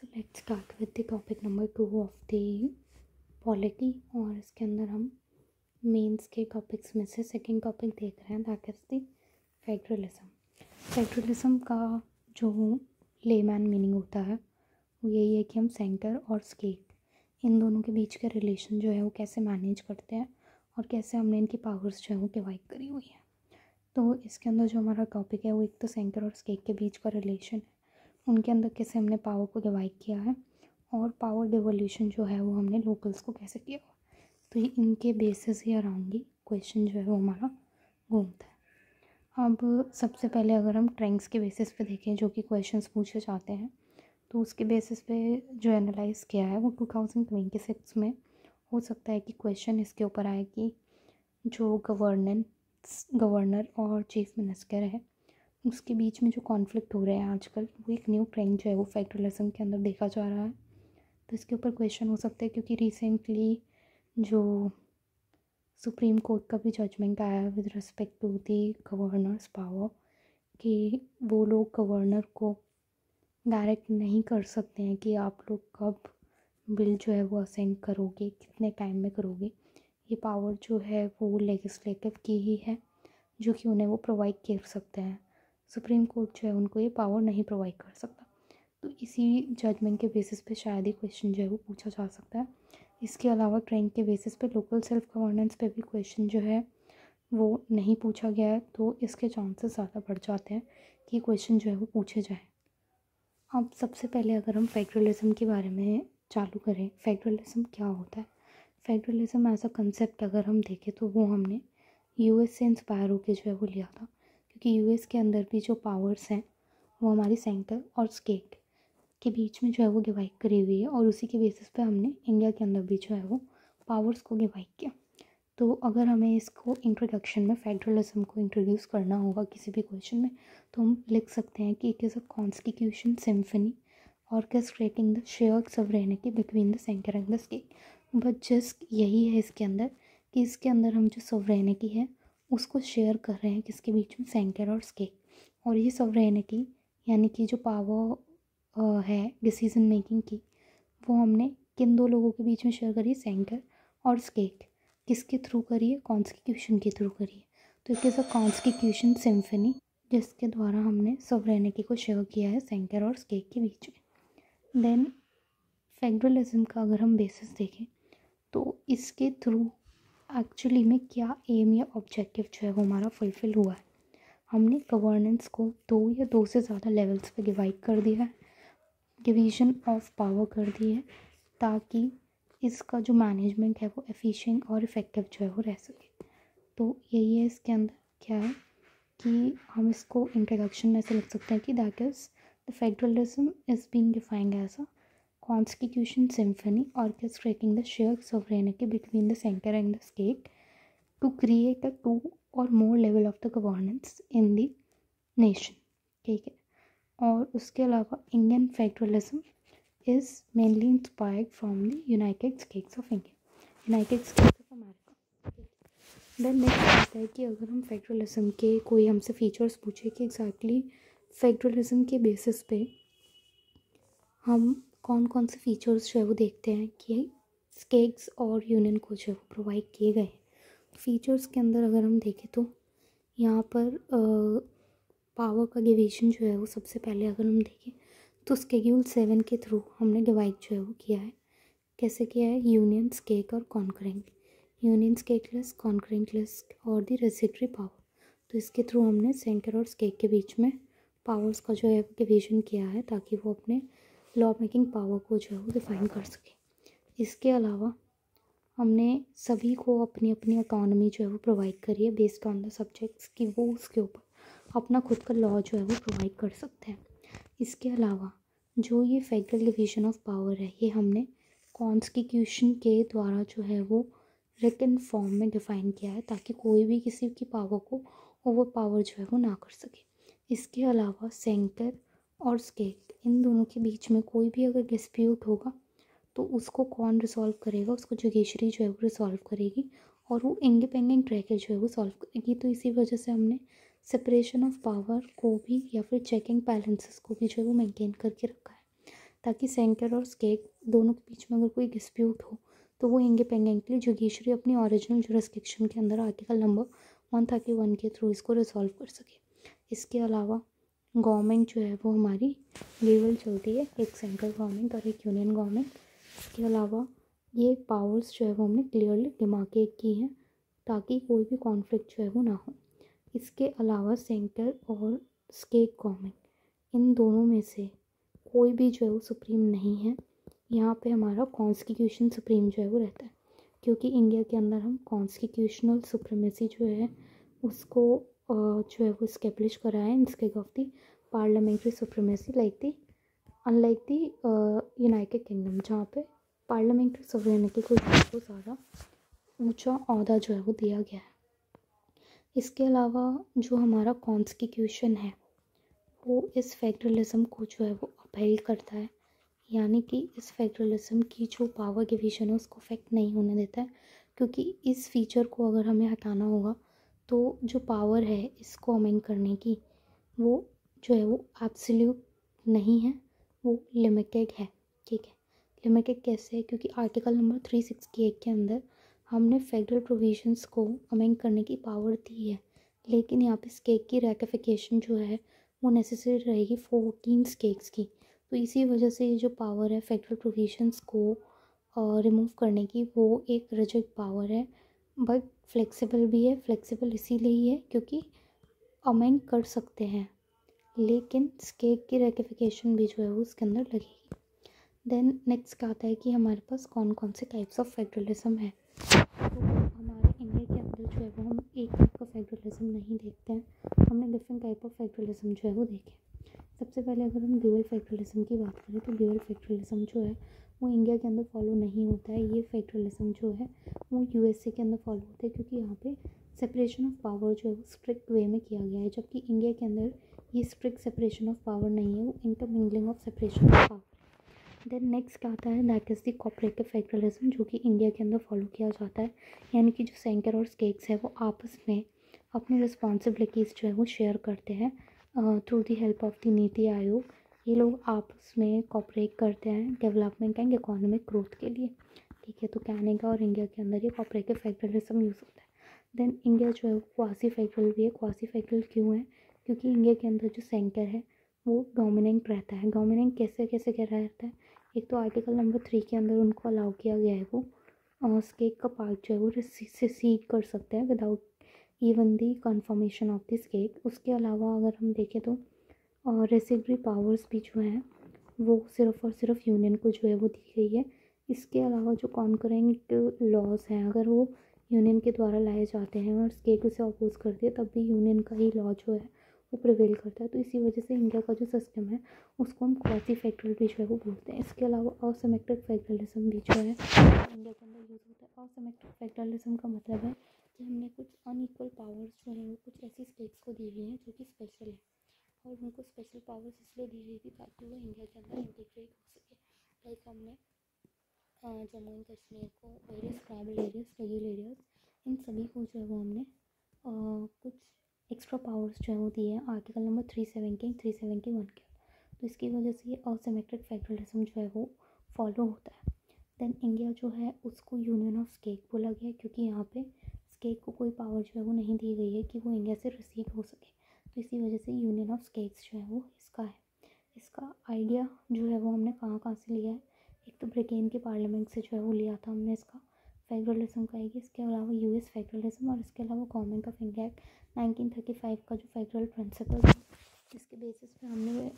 So let's start with the topic number 2 of the polity. और इसके अंदर हम मेंस के टॉपिक्स में से सेकंड टॉपिक देख रहे हैं, that is the federalism. Federalism का जो लेमैन मीनिंग होता है वो यही है कि हम सेंटर और स्टेट इन दोनों के बीच के रिलेशन जो है वो कैसे मैनेज करते हैं और कैसे हमने इनकी पावर्स जो है वो डिवाइड करी हुई है। तो इसके अंदर जो हमारा टॉपिक है वो एक तो सेंटर और स्टेट के बीच का रिलेशन है, उनके अंदर कैसे हमने पावर को डिवाइड किया है और पावर डिवोल्यूशन जो है वो हमने लोकल्स को कैसे किया हुआ। तो ये इनके बेसिस ही अराउंड ही क्वेश्चन जो है वो हमारा घूमता है। अब सबसे पहले अगर हम ट्रेंड्स के बेसिस पे देखें जो कि क्वेश्चंस पूछे जाते हैं, तो उसके बेसिस पे जो एनालाइज किया है वो 2026 में हो सकता है कि क्वेश्चन इसके ऊपर आए कि जो गवर्नर और चीफ मिनिस्टर है उसके बीच में जो कॉन्फ्लिक्ट हो रहे हैं आजकल, वो एक न्यू ट्रेंड जो है वो फेडरलिज्म के अंदर देखा जा रहा है। तो इसके ऊपर क्वेश्चन हो सकता है क्योंकि रिसेंटली जो सुप्रीम कोर्ट का भी जजमेंट आया है with respect to the governor's power कि वो लोग गवर्नर को डायरेक्ट नहीं कर सकते हैं कि आप लोग कब बिल जो है वो असेंड करोगे, कितने टाइम में करोगे। ये पावर जो है वो लेजिस्लेटिव की ही है जो कि उन्हें वो प्रोवाइड कर सकते हैं। सुप्रीम कोर्ट जो है उनको ये पावर नहीं प्रोवाइड कर सकता। तो इसी जजमेंट के बेसिस पे शायद ही क्वेश्चन जो है वो पूछा जा सकता है। इसके अलावा ट्रेंड के बेसिस पे लोकल सेल्फ गवर्नेंस पे भी क्वेश्चन जो है वो नहीं पूछा गया है, तो इसके चांसेस ज़्यादा बढ़ जाते हैं कि क्वेश्चन जो है वो पूछे जाए। अब सबसे पहले अगर हम फेडरलिज्म के बारे में चालू करें, फेडरलिज्म क्या होता है। फेडरलिज्म एज अ कंसेप्ट अगर हम देखें तो वो हमने यूएस से इंस्पायर होकर जो है वो लिया था, क्योंकि यूएस के अंदर भी जो पावर्स हैं वो हमारी सेंटर और स्टेट के बीच में जो है वो डिवाइड करी हुई है, और उसी के बेसिस पे हमने इंडिया के अंदर भी जो है वो पावर्स को डिवाइड किया। तो अगर हमें इसको इंट्रोडक्शन में फेडरलिज्म को इंट्रोड्यूस करना होगा किसी भी क्वेश्चन में, तो हम लिख सकते हैं कि it is a constitution symphony orchestrating the shared sovereignty between the centre and the state. But just यही है इसके अंदर कि इसके अंदर हम जो सॉवरेनिटी है उसको शेयर कर रहे हैं किसके बीच में, सेंटर और स्टेट। और ये सॉवरेनिटी यानी कि जो पावर है डिसीजन मेकिंग की, वो हमने किन दो लोगों के बीच में शेयर करी, सेंटर और स्टेट। किसके थ्रू करिए, कॉन्स्टिट्यूशन के थ्रू करिए। तो it is a constitution symphony जिसके द्वारा हमने सॉवरेनिटी को शेयर किया है सेंटर और स्टेट के बीच में। देन फेडरलिज्म का अगर हम बेसिस देखें तो इसके थ्रू एक्चुअली में क्या एम या ऑब्जेक्टिव जो है वो हमारा फुलफिल हुआ है। हमने गवर्नेंस को दो से ज़्यादा लेवल्स पे डिवाइड कर दिया है, डिवीजन ऑफ पावर कर दी है, ताकि इसका जो मैनेजमेंट है वो एफिशिएंट और इफ़ेक्टिव जो है वो रह सके। तो यही है इसके अंदर क्या है कि हम इसको इंट्रोडक्शन में से लिख सकते हैं कि that is the federalism is being defined as a constitution symphony orchestrating the shared sovereignty between the center and the state to create a two or more level of the governance in the nation। ठीक है। और उसके अलावा Indian federalism is mainly inspired from the United States of India, United States of America। Then next आता है कि अगर हम फेडरलिज्म के कोई हमसे फीचर्स पूछे कि एग्जैक्टली फेडरलिज्म के बेसिस पे हम कौन कौन से फीचर्स जो है वो देखते हैं कि स्टेट्स और यूनियन को जो है वो प्रोवाइड किए गए हैं। फीचर्स के अंदर अगर हम देखें तो यहाँ पर पावर का डिवीजन जो है वो सबसे पहले अगर हम देखें तो शेड्यूल 7 के थ्रू हमने डिवाइड जो है वो किया है। कैसे किया है, यूनियन, स्टेट और concurrent, union, state list, concurrent list और दी रेसिडरी पावर। तो इसके थ्रू हमने सेंटर और स्टेट के बीच में पावर्स का जो है डिवीजन किया है ताकि वो अपने लॉ मेकिंग पावर को जो है वो डिफाइन कर सके। इसके अलावा हमने सभी को अपनी अपनी इकोनॉमी जो है वो प्रोवाइड करी है बेस्ड ऑन द सब्जेक्ट्स कि वो उसके ऊपर अपना खुद का लॉ जो है वो प्रोवाइड कर सकते हैं। इसके अलावा जो ये फेडरल डिवीजन ऑफ पावर है ये हमने कॉन्स्टिट्यूशन के द्वारा जो है वो रिटन फॉर्म में डिफाइन किया है ताकि कोई भी किसी की पावर को ओवर पावर जो है वो ना कर सके। इसके अलावा सेंटर और स्टेट इन दोनों के बीच में कोई भी अगर डिस्प्यूट होगा तो उसको कौन रिजॉल्व करेगा, उसको जुडिशरी जो है वो रिजॉल्व करेगी और वो इंडिपेंडेंट रह के जो है वो सॉल्व करेगी। तो इसी वजह से हमने सेपरेशन ऑफ पावर को भी या फिर चेक एंड बैलेंसेस को भी जो है वो मेंटेन करके रखा है। ताकि सेंटर और स्केक दोनों के बीच में अगर कोई डिस्प्यूट हो तो वो इंडिपेंडेंटली जुडिशरी अपनी ओरिजिनल जुरिस्डिक्शन के अंदर आर्टिकल नंबर 131 के थ्रू इसको रिजॉल्व कर सके। इसके अलावा गवर्नमेंट जो है वो हमारी लीगल चलती है, एक सेंट्रल गवर्नमेंट और एक यूनियन गवर्नमेंट। इसके अलावा ये पावर्स जो है वो हमने क्लियरली डिमार्केट की हैं ताकि कोई भी कॉन्फ्लिक्ट जो है वो ना हो। इसके अलावा सेंटर और स्टेट गवर्नमेंट इन दोनों में से कोई भी जो है वो सुप्रीम नहीं है। यहाँ पे हमारा कॉन्स्टिट्यूशन सुप्रीम जो है वो रहता है, क्योंकि इंडिया के अंदर हम कॉन्स्टिट्यूशनल सुप्रीमेसी जो है उसको जो है वो इस्टेब्लिश करा है instead of the parliamentary supremacy unlike the United kingdom, जहाँ पे पार्लियामेंट्री सोवरेनिटी को ज़्यादा ऊंचा ओहदा जो है वो दिया गया है। इसके अलावा जो हमारा कॉन्स्टिट्यूशन है वो इस फेडरलिज्म को जो है वो अपहेल्ड करता है, यानी कि इस फेडरलिज्म की जो पावर डिवीजन है उसको अफेक्ट नहीं होने देता है, क्योंकि इस फीचर को अगर हमें हटाना होगा तो जो पावर है इसको अमेंड करने की वो जो है वो एब्सोल्यूट नहीं है, वो लिमिटेड है। ठीक है, लिमिटेड कैसे है? क्योंकि आर्टिकल नंबर 368 के अंदर हमने फेडरल प्रोविजंस को अमेंड करने की पावर दी है, लेकिन यहाँ पे स्टेट की रेटिफिकेशन जो है वो नेसेसरी रहेगी 14 स्टेट्स की। तो इसी वजह से ये जो पावर है फेडरल प्रोविजंस को रिमूव करने की वो एक रिजिड पावर है, बट फ्लेक्सिबल भी है। फ्लेक्सिबल इसीलिए ही है क्योंकि अमेंड कर सकते हैं, लेकिन स्टेट की रेटिफिकेशन भी जो है वो उसके अंदर लगेगी। देन नेक्स्ट आता है कि हमारे पास कौन कौन से टाइप्स ऑफ फेडरलिज्म है। तो हमारे इंडिया के अंदर जो है वो हम एक टाइप का फेडरलिज्म नहीं देखते हैं, हमने डिफरेंट टाइप ऑफ फेडरलिज्म जो है वो देखे। सबसे पहले अगर हम ड्यूअल फेडरलिज्म की बात करें तो ड्यूअल फेडरलिज्म जो है वो इंडिया के अंदर फॉलो नहीं होता है। ये फेडरलिज्म जो है वो यूएसए के अंदर फॉलो होता है, क्योंकि यहाँ पे सेपरेशन ऑफ पावर जो है वो स्ट्रिक्ट वे में किया गया है, जबकि इंडिया के अंदर ये स्ट्रिक्ट सेपरेशन ऑफ पावर नहीं है, वो intermingling of separation of power. Then next आता है that is the cooperative federalism, जो कि इंडिया के अंदर फॉलो किया जाता है, यानी कि जो सेंटर और स्टेट्स है वो आपस में अपनी रिस्पॉन्सिबिलिटीज़ जो है वो शेयर करते हैं through the help of the NITI Aayog. ये लोग आपस में कोऑपरेट करते हैं डेवलपमेंट एंड इकोनॉमिक ग्रोथ के लिए। ठीक है, तो कनाडा और इंडिया के अंदर ये कोऑपरेटिव फेडरलिज्म यूज़ होता है। देन इंडिया जो है वो क्वासी फेडरल भी है। क्वासी फेडरल क्यों है? क्योंकि इंडिया के अंदर जो सेंटर है वो डोमिनेंट रहता है। डोमिनेंट कैसे कैसे क्या रहता है? एक तो आर्टिकल नंबर 3 के अंदर उनको अलाउ किया गया है वो स्टेट का पार्ट जो है वो सीड कर सकते हैं without even the confirmation of the state. उसके अलावा अगर हम देखें तो रेसिडरी पावर्स भी जो हैं वो सिर्फ़ और सिर्फ यूनियन को जो है वो दी गई है। इसके अलावा जो कॉन्करेंट लॉज हैं अगर वो यूनियन के द्वारा लाए जाते हैं और स्टेट उसे अपोज करती है तब भी यूनियन का ही लॉ जो है वो प्रिवेल करता है। तो इसी वजह से इंडिया का जो सिस्टम है उसको हम क्वासी फेडरल भी जो है वो बोलते हैं। इसके अलावा असिमेट्रिक फेडरलिज्म भी जो है इंडिया के अंदर यूज़ होता है। असिमेट्रिक फेडरलिज्म का मतलब है कि हमने कुछ अनइक्वल पावर्स जो हैं वो कुछ ऐसी स्टेट्स को दी हुई हैं जो कि स्पेशल है, और उनको स्पेशल पावर्स इसलिए दी गई थी ताकि वो इंडिया के अंदर इंटीग्रेट हो सके। लाइक हमने जम्मू एंड कश्मीर को various tribal areas, tribal areas, इन सभी को जो है वो हमने कुछ एक्स्ट्रा पावर्स जो है वो दिए हैं आर्टिकल नंबर 371 के। तो इसकी वजह से ये असिमेट्रिक फेडरलिज्म जो है वो फॉलो होता है। देन इंडिया जो है उसको यूनियन ऑफ स्टेट बोला गया क्योंकि यहाँ पे स्टेट को कोई पावर जो है वो नहीं दी गई है कि वो इंडिया से रिसीव हो सके। तो इसी वजह से यूनियन ऑफ स्टेट्स जो है वो इसका है। इसका आइडिया जो है वो हमने कहाँ कहाँ से लिया है? एक तो ब्रिटेन के पार्लियामेंट से जो है वो लिया था हमने इसका फेडरलिज्म का आएगी। इसके अलावा यूएस फेडरलिज्म और इसके अलावा गवर्नमेंट ऑफ इंडिया एक्ट 1935 का जो फेडरल प्रिंसिपल था जिसके बेसिस पे हमने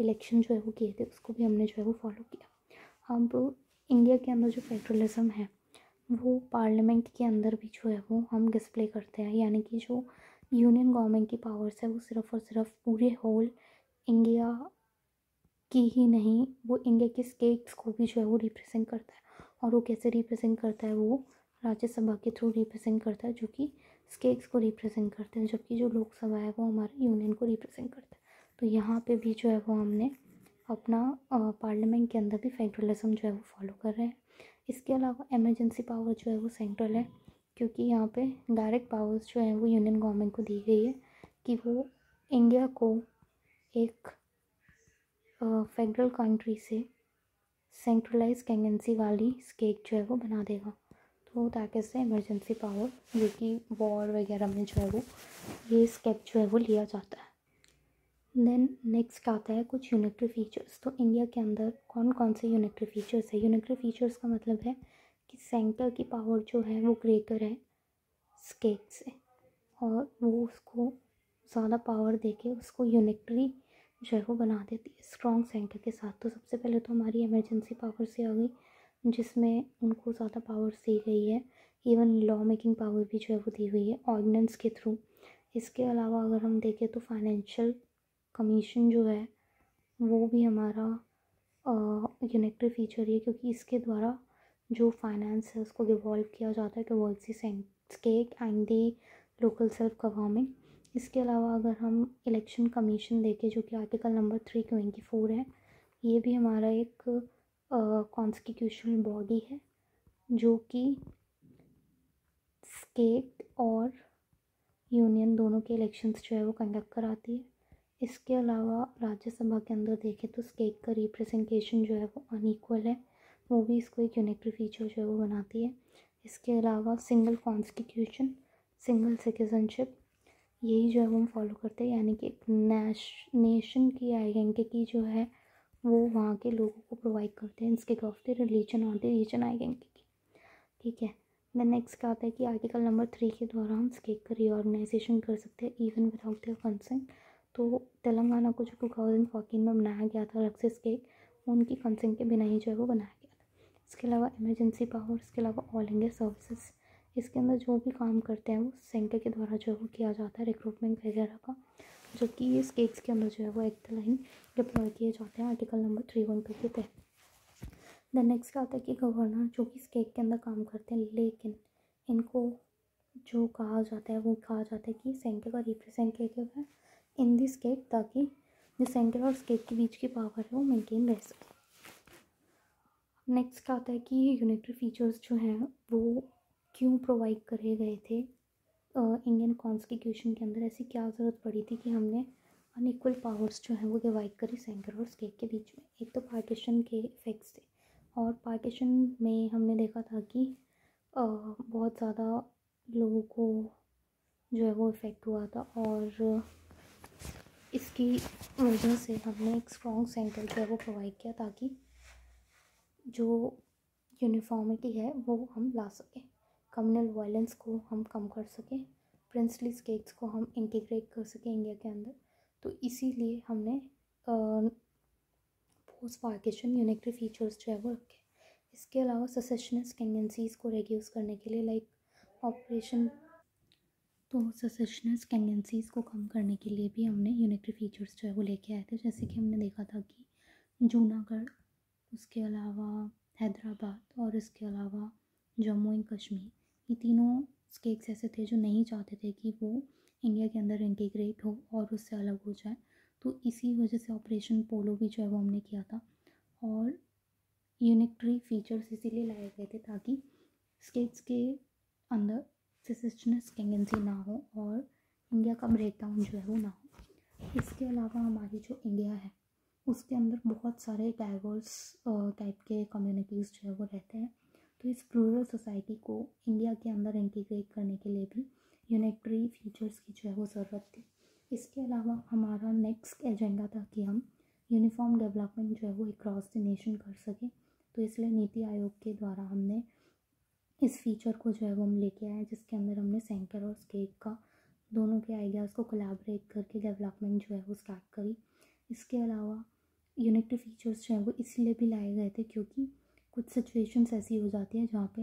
इलेक्शन जो है वो किए थे उसको भी हमने जो है वो फॉलो किया। अब इंडिया के अंदर जो फेडरलिज्म है वो पार्लियामेंट के अंदर भी जो है वो हम डिस्प्ले करते हैं, यानी कि जो यूनियन गवर्नमेंट की पावर्स है वो सिर्फ़ और सिर्फ पूरे होल इंडिया की ही नहीं, वो इंडिया के स्टेट्स को भी जो है वो रिप्रेजेंट करता है। और वो कैसे रिप्रेजेंट करता है? वो राज्यसभा के थ्रू रिप्रेजेंट करता है जो कि स्टेट्स को रिप्रेजेंट करते हैं, जबकि जो लोकसभा है वो हमारे यूनियन को रिप्रेजेंट करता है। तो यहाँ पे भी जो है वो हमने अपना पार्लियामेंट के अंदर भी फेडरलिज्म जो है वो फॉलो कर रहे हैं। इसके अलावा इमरजेंसी पावर जो है वो सेंट्रल है, क्योंकि यहाँ पे डायरेक्ट पावर्स जो है वो यूनियन गवर्नमेंट को दी गई है कि वो इंडिया को एक फेडरल कंट्री से सेंट्रलाइज कैंगेंसी वाली स्केक जो है वो बना देगा। तो ताकि से इमरजेंसी पावर जो कि वॉर वगैरह में जो है वो ये स्केक जो है वो लिया जाता है। देन नेक्स्ट आता है कुछ यूनिटरी फीचर्स। तो इंडिया के अंदर कौन कौन से यूनिटरी फीचर्स है। यूनिटरी फीचर्स का मतलब है कि सेंटर की पावर जो है वो ग्रेटर है स्केक से, और वो उसको ज़्यादा पावर देके उसको यूनिटरी जो है वो बना देती है स्ट्रॉन्ग सेंटर के साथ। तो सबसे पहले तो हमारी इमरजेंसी पावर से आ गई, जिसमें उनको ज़्यादा पावर्स दी गई है, इवन लॉ मेकिंग पावर भी जो है वो दी हुई है ऑर्डिनेंस के थ्रू। इसके अलावा अगर हम देखें तो फाइनेंशियल कमीशन जो है वो भी हमारा यूनिटरी फीचर है, क्योंकि इसके द्वारा जो फाइनेंस है उसको डिवॉल्व किया जाता है towards the state and the local self government. इसके अलावा अगर हम इलेक्शन कमीशन देखें जो कि आर्टिकल नंबर 324 है, ये भी हमारा एक कॉन्स्टिट्यूशनल बॉडी है जो कि स्टेट और यूनियन दोनों के इलेक्शंस जो है वो कंडक्ट कराती है। इसके अलावा राज्यसभा के अंदर देखें तो स्टेट का रिप्रेजेंटेशन जो है वो अनइक्वल है, वो भी इसको एक यूनिटरी फीचर जो है वो बनाती है। इसके अलावा सिंगल कॉन्स्टिट्यूशन, सिंगल सिटीजनशिप, यही जो है वो हम फॉलो करते हैं, यानी कि एक नेशन की आइडेंटिटी जो है वो वहाँ के लोगों को प्रोवाइड करते हैं इंस्टेड ऑफ द रिलीजन और द रीजन आइडेंटिटी। ठीक है। देन नेक्स्ट आता है कि आर्टिकल नंबर 3 के द्वारा हम स्टेट का रीऑर्गेनाइजेशन कर सकते हैं इवन विदाउट देयर कंसेंट। तो तेलंगाना को जो 2014 में बनाया गया था अलग से स्टेट, उनकी कंसेंट के बिना ही जो है वो बनाया गया था। इसके अलावा इमरजेंसी पावर, इसके अलावा ऑल इंडिया सर्विसेज, इसके अंदर जो भी काम करते हैं वो सेंटर के द्वारा जो है वो किया जाता है, रिक्रूटमेंट वगैरह का, जो कि ये स्टेट्स के अंदर जो है वो एक लाइन डिप्लॉय किए जाते हैं आर्टिकल नंबर 312 के तहत। देन नेक्स्ट आता है कि गवर्नर जो कि स्टेट के अंदर काम करते हैं, लेकिन इनको जो कहा जाता है वो कहा जाता है कि सेंटर का रिप्रेजेंटेटिव है इन दी स्टेट, ताकि जो सेंटर और स्टेट के बीच की पावर है वो मेंटेन रह सके। नेक्स्ट आता है कि यूनिटरी फीचर्स जो हैं वो क्यों प्रोवाइड करे गए थे इंडियन कॉन्स्टिट्यूशन के अंदर। ऐसी क्या ज़रूरत पड़ी थी कि हमने अनइक्वल पावर्स जो हैं वो डिवाइड करी सेंटर और स्टेट के बीच में। एक तो पार्टीशन के इफ़ेक्ट्स थे, और पार्टीशन में हमने देखा था कि बहुत ज़्यादा लोगों को जो है वो इफ़ेक्ट हुआ था, और इसकी वजह से हमने एक स्ट्रॉन्ग सेंटर जो है वो प्रोवाइड किया ताकि जो यूनिफॉर्मिटी है वो हम ला सकें, कम्युनल वायलेंस को हम कम कर सकें, प्रिंसली स्टेट्स को हम इंटीग्रेट कर सकें इंडिया के अंदर। तो इसीलिए हमने पोस्ट पार्टीशन यूनिटरी फीचर्स जो है वो रखे। इसके अलावा सेसेशनिस्ट टेंडेंसीज़ को रिड्यूस करने के लिए लाइक ऑपरेशन, तो सेसेशनिस्ट टेंडेंसीज़ को कम करने के लिए भी हमने यूनिटरी फीचर्स जो है वो लेके आए थे। जैसे कि हमने देखा था कि जूनागढ़, उसके अलावा हैदराबाद और इसके अलावा जम्मू एंड कश्मीर, ये तीनों स्टेट्स ऐसे थे जो नहीं चाहते थे कि वो इंडिया के अंदर इंटीग्रेट हो और उससे अलग हो जाए। तो इसी वजह से ऑपरेशन पोलो भी जो है वो हमने किया था, और यूनिटरी फीचर्स इसीलिए लाए गए थे ताकि स्टेट्स के अंदर सेसेशनिस्ट टेंडेंसी ना हो और इंडिया का ब्रेकडाउन जो है वो ना हो। इसके अलावा हमारी जो इंडिया है उसके अंदर बहुत सारे डाइवर्स टाइप के कम्युनिटीज़ जो है वो रहते हैं। तो इस प्लूरल सोसाइटी को इंडिया के अंदर इंटीग्रेट करने के लिए भी यूनिटरी फीचर्स की जो है वो ज़रूरत थी। इसके अलावा हमारा नेक्स्ट एजेंडा था कि हम यूनिफॉर्म डेवलपमेंट जो है वो अक्रॉस द नेशन कर सकें। तो इसलिए नीति आयोग के द्वारा हमने इस फीचर को जो है वो हम लेके आए, जिसके अंदर हमने सेंटर और स्टेट का दोनों के आइडियाज़ को कोलैबोरेट करके डेवलपमेंट जो है वो स्टार्ट करी। इसके अलावा यूनिटरी फीचर्स जो है वो इसलिए भी लाए गए थे क्योंकि कुछ सिचुएशंस ऐसी हो जाती है जहाँ पे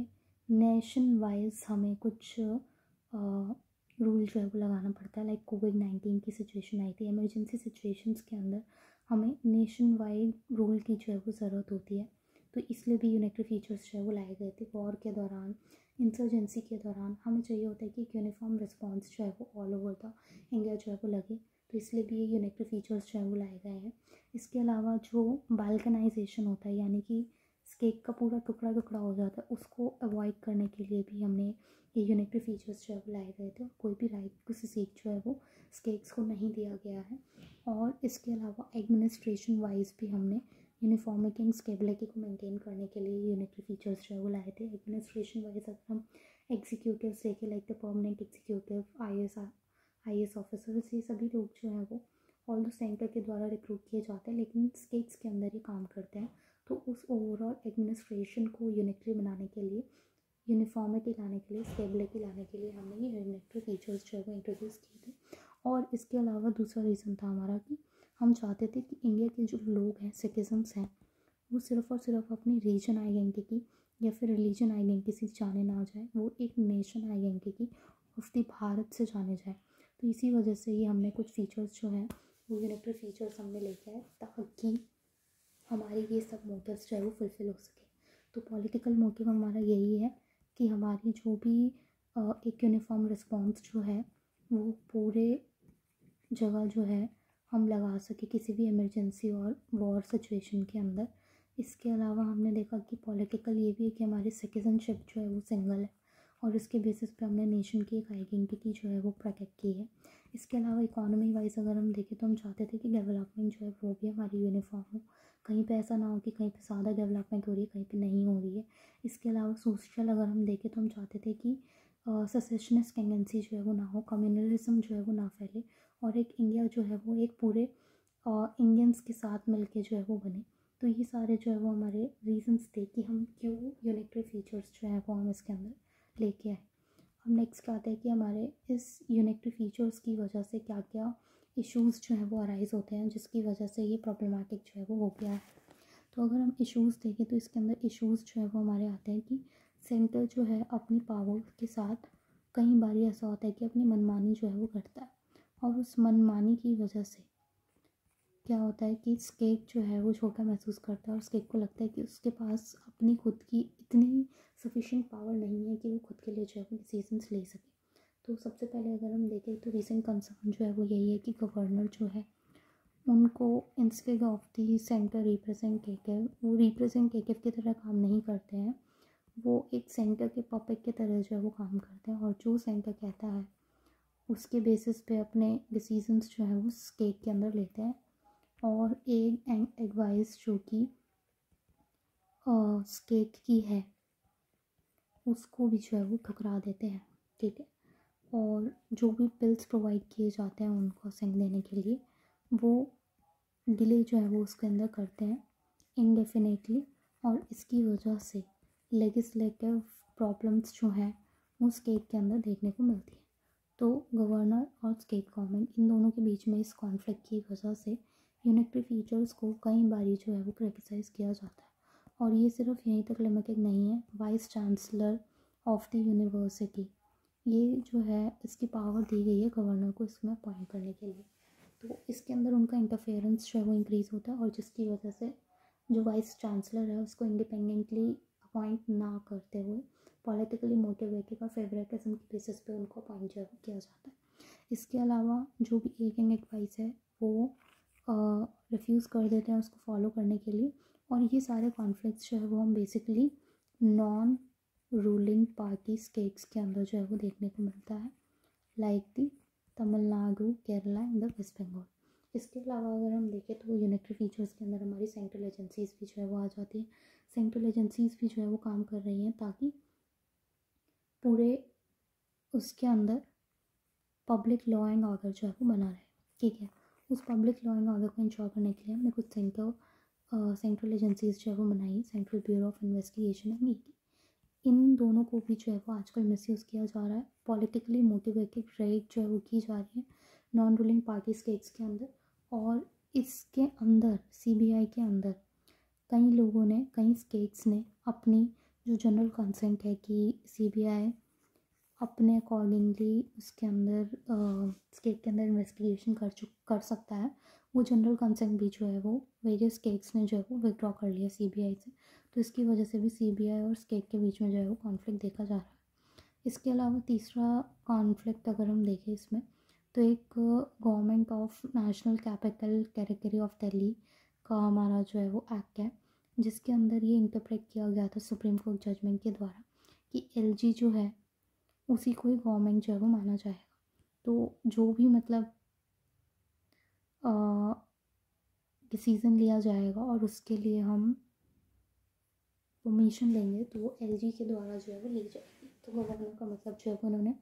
नेशन वाइज हमें कुछ रूल जो है वो लगाना पड़ता है। लाइक कोविड-19 की सिचुएशन आई थी, इमरजेंसी सिचुएशंस के अंदर हमें नेशन वाइड रूल की जो है वो ज़रूरत होती है। तो इसलिए भी यूनिटरी फीचर्स जो है वो लाए गए थे। वॉर के दौरान, इंसर्जेंसी के दौरान हमें चाहिए होता है कि एक यूनिफॉर्म रिस्पॉन्स जो है वो ऑल ओवर द इंडिया जो है वो लगे, तो इसलिए भी ये यूनिटरी फीचर्स जो है वो लाए गए हैं। इसके अलावा जो बाल्कनाइजेशन होता है, यानी कि स्टेट का पूरा टुकड़ा टुकड़ा हो जाता है, उसको अवॉइड करने के लिए भी हमने ये यूनिटरी फीचर्स जो है वो लाए गए थे। कोई भी राइट किसी सीट जो है वो स्टेट्स को नहीं दिया गया है। और इसके अलावा एडमिनिस्ट्रेशन वाइज भी हमने यूनिफॉर्मिटी एंड स्टेबिलिटी को मेंटेन करने के लिए यूनिटरी फीचर्स जो है वो लाए थे। एडमिनिस्ट्रेशन वाइज अगर हम एग्जीक्यूटिव्स देखें, like the permanent executive, I S officers, ये सभी लोग जो हैं वो ऑल द सेंटर के द्वारा रिक्रूट किए जाते हैं, लेकिन स्टेट्स के अंदर ही काम करते हैं। तो उस ओवरऑल एडमिनिस्ट्रेशन को यूनिटरी बनाने के लिए, यूनिफॉर्मिटी लाने के लिए, स्टेबिलिटी लाने के लिए हमने ये यूनिटरी फीचर्स जो है वो इंट्रोड्यूस किए थे। और इसके अलावा दूसरा रीज़न था हमारा कि हम चाहते थे कि इंडिया के जो लोग हैं, सिटीजन्स हैं, वो सिर्फ़ और सिर्फ अपनी रीजन आइडेंटिटी या फिर रिलीजन आइडेंटिटी से जाने ना जाए, वो एक nation identity of the Bharat से जाने जाए। तो इसी वजह से ही हमने कुछ फीचर्स जो हैं वो यूनिटरी फीचर्स हमने लेके आए, ताकि हमारे ये सब मोटिव्स जो है वो फुलफ़िल हो सके। तो पॉलिटिकल मोटिव हमारा यही है कि हमारी जो भी एक यूनिफॉर्म रिस्पॉन्स जो है वो पूरे जगह जो है हम लगा सके किसी भी इमरजेंसी और वॉर सिचुएशन के अंदर। इसके अलावा हमने देखा कि पॉलिटिकल ये भी है कि हमारी सिटीजनशिप जो है वो सिंगल है, और इसके बेसिस पे हमने नेशन की एक आइडेंटिटी जो है वो प्रोटेक्ट की है। इसके अलावा इकोनॉमी वाइज अगर हम देखें तो हम चाहते थे कि डेवलपमेंट जो है वो भी हमारी यूनिफॉर्म हो, कहीं पे ऐसा ना हो कि कहीं पे ज़्यादा डेवलपमेंट हो रही है, कहीं पे नहीं हो रही है। इसके अलावा सोशल अगर हम देखें तो हम चाहते थे कि सेसेशनिस्ट टेंडेंसी जो है वो ना हो, कम्युनलिज्म जो है वो ना फैले, और एक इंडिया जो है वो एक पूरे इंडियंस के साथ मिलके जो है वो बने। तो ये सारे जो है वो हमारे रीजंस थे कि हम क्यों यूनिटरी फीचर्स जो है वो हम इसके अंदर लेके आए। हम नेक्स्ट आते हैं कि हमारे इस यूनिटरी फीचर्स की वजह से क्या क्या इश्यूज़ जो हैं वो अराइज़ होते हैं, जिसकी वजह से ये प्रॉब्लमेटिक जो है वो हो गया है। तो अगर हम इश्यूज़ देखें तो इसके अंदर इश्यूज़ जो है वो हमारे आते हैं कि सेंटर जो है अपनी पावर के साथ कई बार ऐसा होता है कि अपनी मनमानी जो है वो करता है, और उस मनमानी की वजह से क्या होता है कि स्टेट जो है वो छोटा महसूस करता है, और स्टेट को लगता है कि उसके पास अपनी खुद की इतनी सफिशिएंट पावर नहीं है कि वो खुद के लिए जो है वो डिसीजंस ले सके। तो सबसे पहले अगर हम देखें तो रीसेंट कंसर्न जो है वो यही है कि गवर्नर जो है उनको instead of the centre representative, वो रिप्रेजेंटेटिव की तरह काम नहीं करते हैं, वो एक सेंटर के पपेट की तरह जो है वो काम करते हैं, और जो सेंटर कहता है उसके बेसिस पे अपने डिसीजंस जो है वो स्टेट के अंदर लेते हैं, और एक एडवाइस जो कि स्टेट की है उसको भी जो है वो ठुकरा देते हैं। ठीक है, और जो भी बिल्स प्रोवाइड किए जाते हैं उनको असेंट देने के लिए, वो डिले जो है वो उसके अंदर करते हैं इनडेफिनेटली, और इसकी वजह से लेजिस्लेटिव प्रॉब्लम्स जो हैं वो स्टेट के अंदर देखने को मिलती है। तो गवर्नर और स्टेट गवर्नमेंट इन दोनों के बीच में इस कॉन्फ्लिक्ट की वजह से यूनिटरी फीचर्स को कई बारी जो है वो क्रिटिसाइज़ किया जाता है, और ये सिर्फ यहीं तक लिमिटेड नहीं है। Vice chancellor of the university, ये जो है इसकी पावर दी गई है गवर्नर को इसमें अपॉइंट करने के लिए। तो इसके अंदर उनका इंटरफेरेंस जो है वो इंक्रीज़ होता है, और जिसकी वजह से जो वाइस चांसलर है उसको इंडिपेंडेंटली अपॉइंट ना करते हुए पॉलिटिकली मोटिवेटेड और फेवरेटिज्म के बेसिस पे उनको अपॉइंट जो है किया जाता है। इसके अलावा जो भी एक एंड एडवाइस है वो रिफ्यूज़ कर देते हैं उसको फॉलो करने के लिए, और ये सारे कॉन्फ्लिक्ट्स जो है वो हम basically non ruling party states के अंदर जो है वो देखने को मिलता है, like the Tamil Nadu, Kerala and the West Bengal. इसके अलावा अगर हम देखें तो यूनिटरी फीचर्स के अंदर हमारी सेंट्रल एजेंसीज़ भी जो है वो आ जाती है। सेंट्रल एजेंसीज़ भी जो है वो काम कर रही हैं ताकि पूरे उसके अंदर पब्लिक लॉ एंड ऑर्डर जो है वो बना रहे। ठीक है, उस पब्लिक लॉ एंड ऑर्डर को इंश्योर करने के लिए हमने कुछ सेंट्रल एजेंसीज़ जो है वो बनाई, central bureau of investigation and ED. इन दोनों को भी जो है वो आजकल मिसयूज़ किया जा रहा है, पॉलिटिकली मोटिवेटेड रेड जो है वो की जा रही है नॉन रूलिंग पार्टी स्टेट्स के अंदर। और इसके अंदर सीबीआई के अंदर कई लोगों ने, कई स्टेट्स ने अपनी जो जनरल कंसेंट है कि सीबीआई अपने अकॉर्डिंगली उसके अंदर स्टेट के अंदर इन्वेस्टिगेशन कर सकता है, वो जनरल कंसेंट भी जो है वो वेरियस स्टेट्स ने जो है वो विड्रॉ कर लिया सीबीआई से। तो इसकी वजह से भी सीबीआई और स्टेट के बीच में जो है वो कॉन्फ्लिक्ट देखा जा रहा है। इसके अलावा तीसरा कॉन्फ्लिक्ट अगर हम देखें इसमें, तो एक government of national capital territory of Delhi का हमारा जो है वो एक्ट है, जिसके अंदर ये इंटरप्रेट किया गया था सुप्रीम कोर्ट जजमेंट के द्वारा कि एलजी जो है उसी को ही गवर्नमेंट जो है वो माना जाएगा। तो जो भी मतलब डिसीज़न लिया जाएगा और उसके लिए हम परमिशन लेंगे तो वो एलजी के द्वारा जो है वो ली जाएगी। तो गवर्नर का मतलब जो है वो उन्होंने,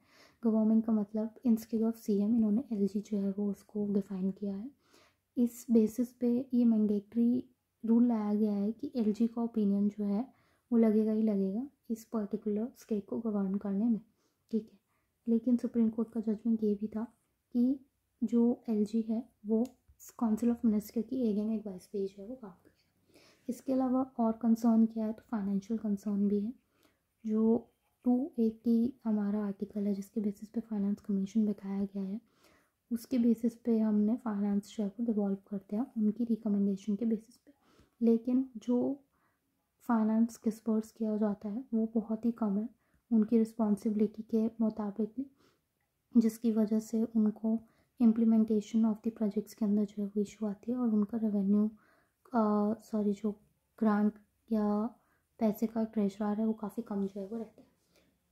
गवर्नमेंट का मतलब इंस्टेड ऑफ सीएम इन्होंने एलजी जो है वो उसको डिफ़ाइन किया है। इस बेसिस पे ये मैंडेटरी रूल लाया गया है कि एलजी का ओपिनियन जो है वो लगेगा ही लगेगा इस पर्टिकुलर स्टेट को गवर्न करने में, ठीक है। लेकिन सुप्रीम कोर्ट का जजमेंट ये भी था कि जो एलजी है वो काउंसिल ऑफ मिनिस्टर की एगेन एडवाइस पे जो है वो काम करेगा। इसके अलावा और कंसर्न क्या है, तो फाइनेंशियल कंसर्न भी है। जो 280 हमारा आर्टिकल है जिसके बेसिस पे फाइनेंस कमीशन बिठाया गया है, उसके बेसिस पे हमने फाइनेंस जो है वो डिवॉल्व करते हैं उनकी रिकमेंडेशन के बेसिस पे। लेकिन जो फाइनेंस डिस्पर्स किया जाता है वो बहुत ही कम है उनकी रिस्पॉन्सिबिलिटी के मुताबिक, जिसकी वजह से उनको इम्प्लीमेंटेशन ऑफ द प्रोजेक्ट्स के अंदर जो है वो इशू आती है और उनका रेवेन्यू जो ग्रांट या पैसे का ट्रेजरर है वो काफ़ी कम जो है वो रहता है।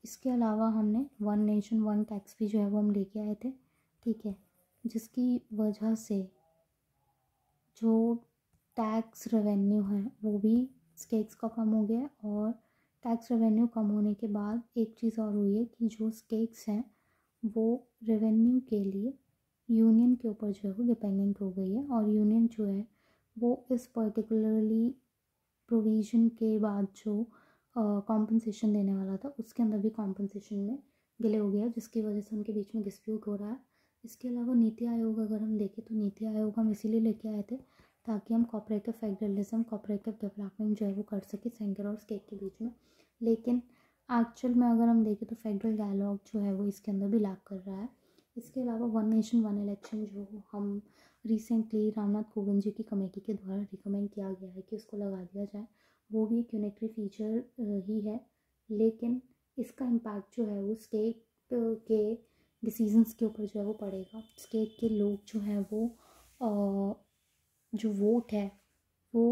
इसके अलावा हमने वन नेशन वन टैक्स भी जो है वो हम लेके आए थे, ठीक है, जिसकी वजह से जो टैक्स रेवेन्यू है वो भी स्टेट्स का कम हो गया। और टैक्स रेवेन्यू कम होने के बाद एक चीज़ और हुई है कि जो स्टेट्स हैं वो रेवेन्यू के लिए यूनियन के ऊपर जो है वो डिपेंडेंट हो गई है। और यूनियन जो है वो इस पर्टिकुलरली प्रोविज़न के बाद जो कॉम्पनसेशन देने वाला था उसके अंदर भी कॉम्पनसेशन में डिले हो गया, जिसकी वजह से उनके बीच में डिस्प्यूट हो रहा है। इसके अलावा नीति आयोग अगर हम देखें तो नीति आयोग हम इसीलिए लेके आए थे ताकि हम कोऑपरेटिव फेडरलिज्म, कोऑपरेटिव डेवलपमेंट जो है वो कर सके सेंटर और स्टेट के बीच में। लेकिन एक्चुअल में अगर हम देखें तो फेडरल डायलॉग जो है वो इसके अंदर भी लैक कर रहा है। इसके अलावा वन नेशन वन इलेक्शन जो हम रिसेंटली रामनाथ कोविंद जी की कमेटी के द्वारा रिकमेंड किया गया है कि उसको लगा दिया जाए, वो भी एक यूनिटरी फीचर ही है। लेकिन इसका इम्पैक्ट जो है वो स्टेट के डिसीजंस के ऊपर जो है वो पड़ेगा। स्टेट के लोग जो हैं वो जो वोट है वो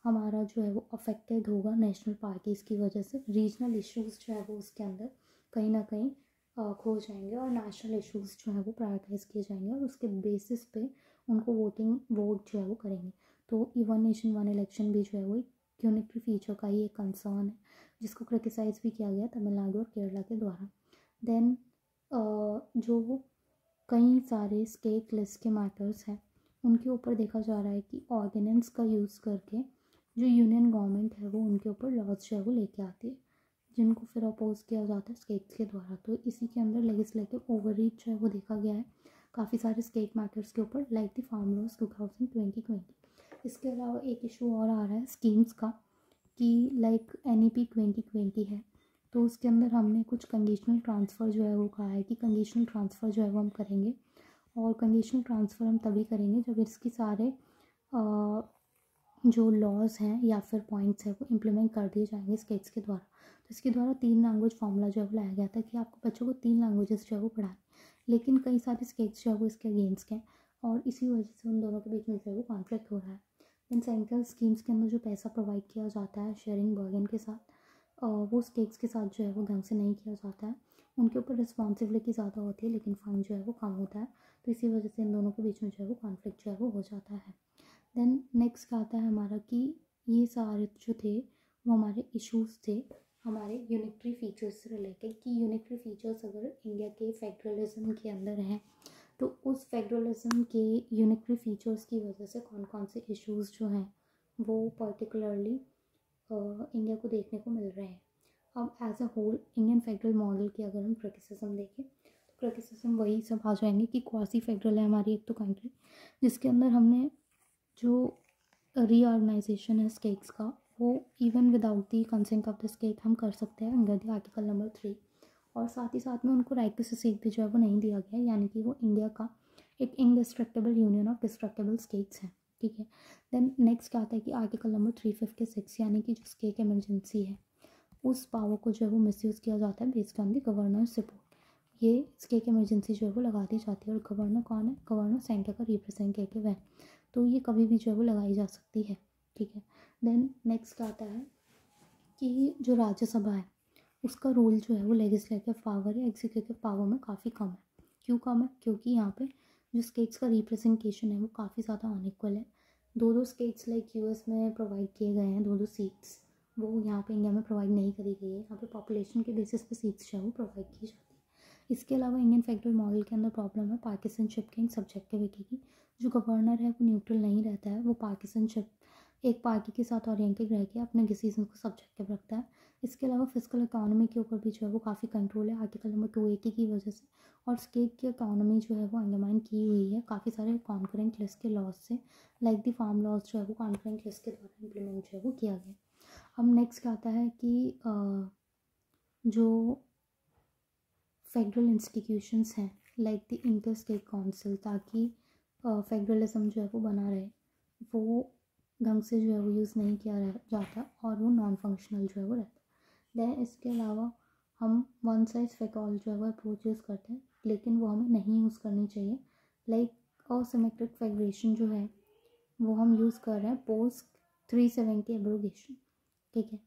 हमारा जो है वो अफेक्टेड होगा नेशनल पार्टीज़ की वजह से। रीजनल इश्यूज़ जो है वो उसके अंदर कहीं ना कहीं खो जाएंगे और नेशनल इश्यूज़ जो है वो प्रायोरिटाइज़ किए जाएंगे और उसके बेसिस पे उनको वोट जो है वो करेंगे। तो वन नेशन वन इलेक्शन भी जो है वो एक यूनिटरी फीचर का ही एक कंसर्न है जिसको क्रिटिसाइज़ भी किया गया तमिलनाडु और केरला के द्वारा। देन जो कई सारे स्टेट लिस्ट के मैटर्स हैं उनके ऊपर देखा जा रहा है कि ऑर्डिनेंस का यूज़ करके जो यूनियन गवर्नमेंट है वो उनके ऊपर लॉज जो है वो लेके आती है जिनको फिर अपोज किया जाता है स्टेट्स के द्वारा। तो इसी के अंदर लेजिस्लेटिव ओवररीच जो है वो देखा गया है काफ़ी सारे स्टेट मैटर्स के ऊपर, लाइक द फार्म लॉज 2020। इसके अलावा एक इशू और आ रहा है स्कीम्स का कि लाइक NEP 2020 है तो उसके अंदर हमने कुछ कंडीशनल ट्रांसफ़र जो है वो कहा है कि कंडीशनल ट्रांसफ़र जो है वो हम करेंगे। और कंडीशनल ट्रांसफ़र हम तभी करेंगे जब इसके सारे जो लॉज हैं या फिर पॉइंट्स हैं वो इम्प्लीमेंट कर दिए जाएंगे स्टेट्स के द्वारा। तो इसके द्वारा 3 लैंग्वेज फार्मूला जो है वो लाया गया था कि आपको बच्चों को 3 लैंग्वेजेस जो है वो पढ़ाएं। लेकिन कई सारे स्टेट्स जो है वो इसके अगेंस्ट हैं और इसी वजह से उन दोनों के बीच में जो है वो कॉन्फ्लिक्ट हो रहा है। इन सेंट्रल स्कीम्स के अंदर जो पैसा प्रोवाइड किया जाता है शेयरिंग बर्डन के साथ, वो स्टेट्स के साथ जो है वो ढंग से नहीं किया जाता है। उनके ऊपर रिस्पॉन्सिबिलिटी ज़्यादा होती है लेकिन फंड जो है वो कम होता है। तो इसी वजह से इन दोनों के बीच में जो है वो कॉन्फ्लिक्ट जो है वो हो जाता है। देन नेक्स्ट आता है हमारा कि ये सारे जो थे वो हमारे इश्यूज़ थे हमारे यूनिटरी फीचर्स से रिलेटेड कि यूनिटरी फीचर्स अगर इंडिया के फेडरलिज्म के अंदर हैं तो उस फेडरलिज्म के यूनिटरी फीचर्स की वजह से कौन कौन से इश्यूज़ जो हैं वो पर्टिकुलरली इंडिया को देखने को मिल रहे हैं। अब as a whole Indian federal model की अगर हम क्रिटिसिज्म देखें तो क्रिटिसिज्म वही सब आ जाएंगे कि क्वासी फेडरल है हमारी एक तो कंट्री जिसके अंदर हमने जो रीऑर्गेनाइजेशन है स्टेट्स का वो even without the consent of the state हम कर सकते हैं अंडर द आर्टिकल नंबर 3। और साथ ही साथ में उनको राइट टू सेसेड भी जो है वो नहीं दिया गया, यानी कि वो इंडिया का एक indestructible union of destructible states है, ठीक है। देन नेक्स्ट क्या आता है कि आर्टिकल नंबर 356 यानी कि जो स्टेट इमरजेंसी है उस पावर को जो है वो मिसयूज़ किया जाता है based on the governor support. ये स्टेट इमरजेंसी जो है वो लगा दी जाती है और गवर्नर कौन है, गवर्नर सेंटर का रिप्रेजेंटेटिव है तो ये कभी भी जो है वो लगाई जा सकती है, ठीक है। देन नेक्स्ट आता है कि जो राज्यसभा है उसका रोल जो है वो लेजिस्लेटिव पावर या एग्जीक्यूटिव पावर में काफ़ी कम है। क्यों कम है? क्योंकि यहाँ पे जो स्टेट्स का रिप्रेजेंटेशन है वो काफ़ी ज़्यादा अनइक्वल है। दो स्टेट्स लाइक यूएस में प्रोवाइड किए गए हैं, दो सीट्स, वो यहाँ पे इंडिया में प्रोवाइड नहीं करी गई है। यहाँ पे पॉपुलेशन के बेसिस पे सीट्स जो है वो प्रोवाइड की जाती है। इसके अलावा इंडियन फेडरल मॉडल के अंदर प्रॉब्लम है पार्टिसनशिप की, सब्जेक्टिविटी की। जो गवर्नर है वो न्यूट्रल नहीं रहता है, वो पार्टिसनशिप एक पार्टी के साथ ओरिएंटेड रह के अपने डिसीजन को सब्जेक्टिव रखता है। इसके अलावा फिजिकल इकोनॉमी के ऊपर भी जो है वो काफ़ी कंट्रोल है आर्टिकल नंबर 280 की वजह से। और स्टेट की इकोनॉमी जो है वो अंडरमाइन की हुई है काफ़ी सारे कॉन्करेंट लिस्ट के लॉज से, लाइक द फार्म लॉज जो है वो कॉन्करेंट लिस्ट के द्वारा इम्प्लीमेंट जो है वो किया गया। अब नेक्स्ट आता है कि जो फेडरल इंस्टीट्यूशंस हैं like the inter state council, ताकि फेडरलिज्म जो है वो बना रहे, वो ढंग से जो है वो यूज़ नहीं किया जाता और वो नॉन फंक्शनल जो है वो रहता है। देन इसके अलावा हम वन साइज फिट ऑल जो है वो अप्रोच यूज़ करते हैं, लेकिन वो हमें नहीं यूज़ करनी चाहिए। लाइक असिमेट्रिक फेडरेशन जो है वो हम यूज़ कर रहे हैं पोस्ट 370 एब्रोगेशन, ठीक है।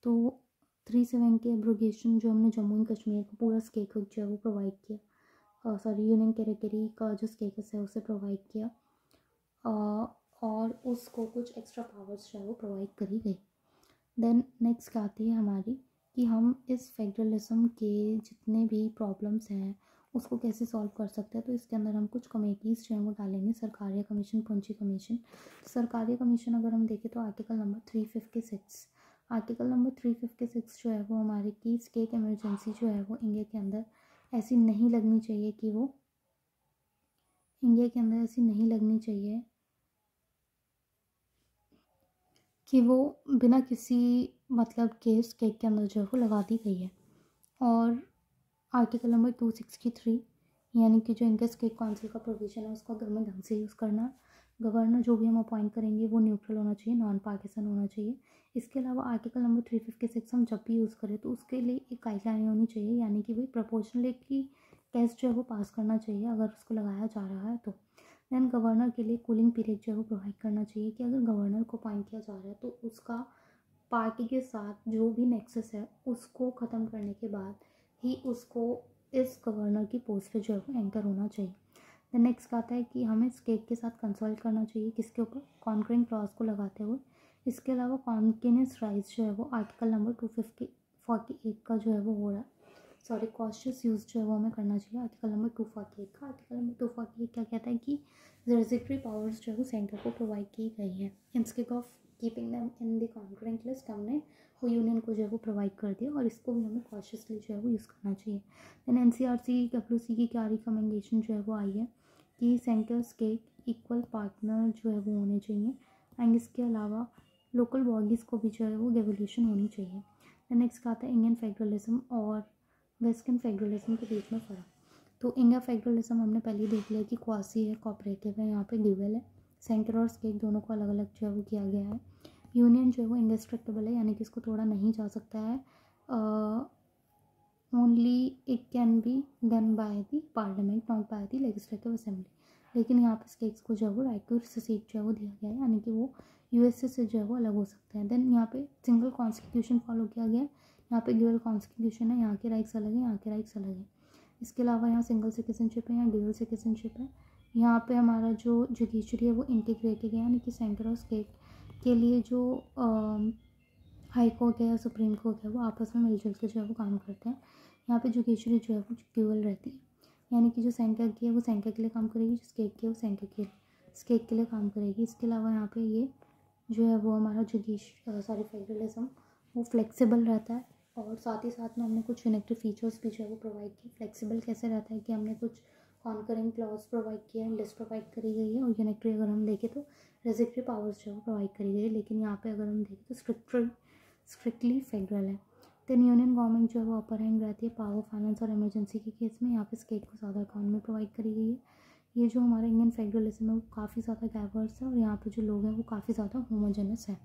तो 370 एब्रोगेशन जो हमने जम्मू एंड कश्मीर को पूरा स्टेट जो है वो प्रोवाइड किया, सॉरी यूनियन टेरिटरी का जो स्टेटस है उसे प्रोवाइड किया, और उसको कुछ एक्स्ट्रा पावर्स जो है वो प्रोवाइड करी गई। देन नेक्स्ट आती है हमारी कि हम इस फेडरलिज्म के जितने भी प्रॉब्लम्स हैं उसको कैसे सॉल्व कर सकते हैं। तो इसके अंदर हम कुछ कमेटीज़ जो हैं वो डालेंगे, सरकारिया कमीशन, पूंजी कमीशन। सरकारिया कमीशन अगर हम देखें तो आर्टिकल नंबर 356, आर्टिकल नंबर 356 जो है वो हमारे की स्टेट इमरजेंसी जो है वो इंडिया के अंदर ऐसी नहीं लगनी चाहिए कि वो इंडिया के अंदर ऐसी नहीं लगनी चाहिए कि वो बिना किसी मतलब के स्टेट के अंदर जो है वो लगा दी गई है। और आर्टिकल नंबर 263 यानी कि जो इंटर स्टेट काउंसिल का प्रोविज़न है उसको अगर हमें ढंग से यूज़ करना, गवर्नर जो भी हम अपॉइंट करेंगे वो न्यूट्रल होना चाहिए, नॉन पार्टिसन होना चाहिए। इसके अलावा आर्टिकल नंबर 356 हम जब भी यूज़ करें तो उसके लिए एक गाइडलाइन होनी चाहिए, यानी कि भाई प्रोपोर्शनलिटी टेस्ट जो है वो पास करना चाहिए अगर उसको लगाया जा रहा है तो। दैन गवर्नर के लिए कूलिंग पीरियड जो है वो प्रोवाइड करना चाहिए कि अगर गवर्नर को अपॉइंट किया जा रहा है तो उसका पार्टी के साथ जो भी नेक्सस है उसको ख़त्म करने के बाद ही उसको इस गवर्नर की पोस्ट पे जो है वो एंटर होना चाहिए। द नेक्स्ट आता है कि हमें स्टेट के साथ कंसल्ट करना चाहिए, किसके ऊपर, कॉन्करिंग क्लॉज को लगाते हुए। इसके अलावा कॉन्टिन्यूस राइज जो है वो आर्टिकल नंबर 248 का जो है वो हो रहा है, सॉरी कॉशियस यूज़ जो है वो हमें करना चाहिए आर्टिकल नंबर 248 का। आर्टिकल नंबर 248 क्या कहता है कि रेजिटरी पावर्स जो है वो सेंटर को प्रोवाइड की गई है, instead of keeping them in the concurrent list हमने वो यूनियन को जो है वो प्रोवाइड कर दिया, और इसको भी हमें कॉशियसली जो है वो यूज़ करना चाहिए। देन NCRC WC की क्या रिकमेंडेशन जो है वो आई है कि सेंटर स्टेट इक्वल पार्टनर जो है वो होने चाहिए, एंड इसके अलावा लोकल बॉडीज़ को भी जो है वो डेवोल्यूशन होनी चाहिए। देन नेक्स्ट आता है इंडियन फेडरलिज्म और वेस्टर्न फेडरलिज्म के बीच में फ़र्क। तो इंडिया फेडरलिज्म हमने पहले ही देख लिया कि क्वासी है, कोऑपरेटिव है, यहाँ पे ड्यूअल है, सेंटर और स्टेट दोनों को अलग अलग जो है वो किया गया है। यूनियन जो है वो इंडिस्ट्रक्टेबल है, यानी कि इसको तोड़ा नहीं जा सकता है, only it can be done by the parliament not by the legislative assembly. लेकिन यहाँ पे स्टेट्स को जो है वो राइट टू सेसेड जो है वो दिया गया है, यानी कि वो यूएसए से जो है वो अलग हो सकते हैं। देन यहाँ पे सिंगल कॉन्स्टिट्यूशन फॉलो किया गया है, यहाँ पे ड्यूअल कॉन्स्टिट्यूशन है, यहाँ के राइट्स अलग है, यहाँ के राइट्स अलग है। इसके अलावा यहाँ सिंगल सिटीजनशिप है, यहाँ ड्यूअल सिटीजनशिप है। यहाँ पे हमारा जो जुडिशरी है वो इंटीग्रेटेड है, यानी कि सेंटर और स्टेट के लिए जो हाई कोर्ट है या सुप्रीम कोर्ट है वो आपस में मिलजुल के जो है वो काम करते हैं। यहाँ पे जुडिशरी जो है वो ड्यूअल रहती है, यानी कि जो सेंटर की है वो सेंटर के लिए काम करेगी, जो स्टेट की है वो स्टेट के लिए काम करेगी। इसके अलावा यहाँ पे ये जो है वो हमारा फेडरलिज्म वो फ्लेक्सिबल रहता है, और साथ ही साथ में हमने कुछ यूनिटरी फीचर्स भी जो है वो प्रोवाइड किए। फ्लेक्सिबल कैसे रहता है कि हमने कुछ कॉन्करिंग क्लॉज प्रोवाइड किया है, लिस्ट प्रोवाइड करी गई है, और यूनिटरी अगर हम देखें तो रेजिटरी पावर्स जो है वो प्रोवाइड करी गई है। लेकिन यहाँ पे अगर हम देखें तो स्ट्रिक्टली फेडरल है। देन यूनियन गवर्नमेंट जो है वो अपर हैंड रहती है पावर, फाइनेंस और इमरजेंसी के केस में। यहाँ पे स्टेट को ज़्यादा इकॉनमी प्रोवाइड करी गई है। ये जो हमारा इंडियन फेडरलिज्म है वो काफ़ी ज़्यादा डाइवर्स है, और यहाँ पे जो लोग हैं वो काफ़ी ज़्यादा होमोजेनस है।